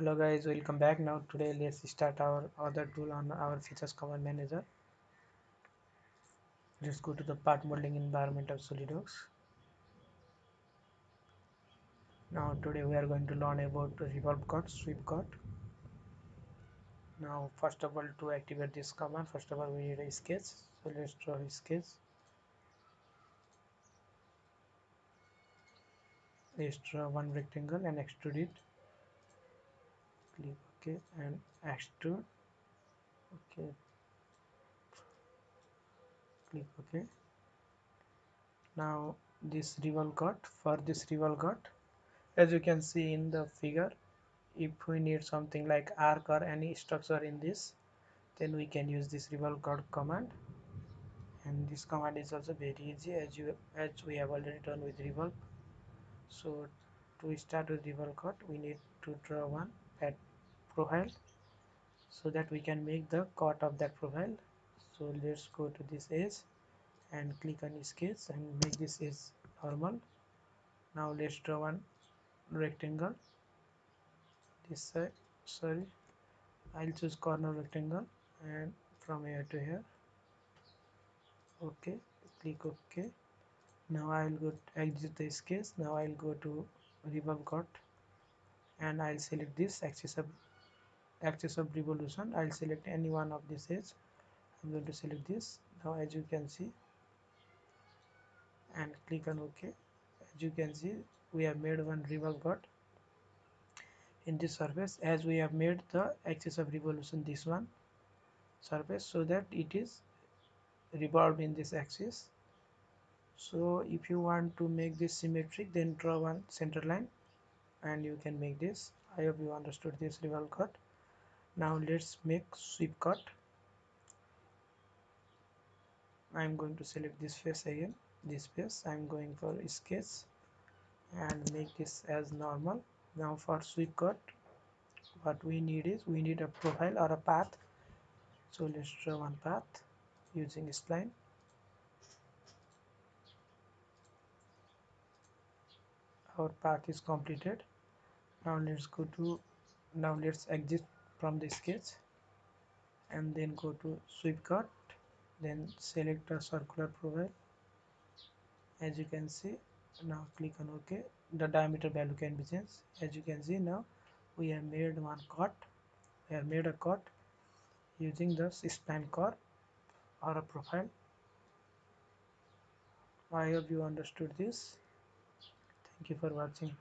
Hello guys, welcome back. Now today let's start our other tool on our features command manager. Let's go to the part modeling environment of SolidWorks. Now today we are going to learn about Revolve cut, Sweepcut. Now first of all, to activate this command, first of all we need a sketch. So let's draw a sketch. Let's draw one rectangle and extrude it. Click OK and extrude. Okay, click OK. Now this revolve cut, for this revolve cut, as you can see in the figure, if we need something like arc or any structure in this, then we can use this revolve cut command. And this command is also very easy, as we have already done with revolve. So to start with revolve cut, we need to draw one at profile so that we can make the cut of that profile. So let's go to this edge and click on sketch and make this edge normal. Now let's draw one rectangle this side. Sorry, I'll choose corner rectangle and from here to here. Okay, click OK. Now I'll go exit the sketch. Now I'll go to revolve cut and I'll select this axis of revolution. I'll select any one of these edge. I'm going to select this. Now as you can see, and click on OK. As you can see, we have made one revolve cut in this surface, as we have made the axis of revolution this one surface, so that it is revolved in this axis. So if you want to make this symmetric, then draw one center line and you can make this. I hope you understood this revolve cut. Now let's make sweep cut. I'm going to select this face again, this face. I'm going for sketch and make this as normal. Now for sweep cut, what we need is we need a profile or a path. So let's draw one path using spline. Our path is completed. Now let's exit from the sketch and then go to sweep cut, then select a circular profile. As you can see, now click on OK. The diameter value can be changed. As you can see, now we have made one cut. We have made a cut using the spline curve or a profile. I hope you understood this. Thank you for watching.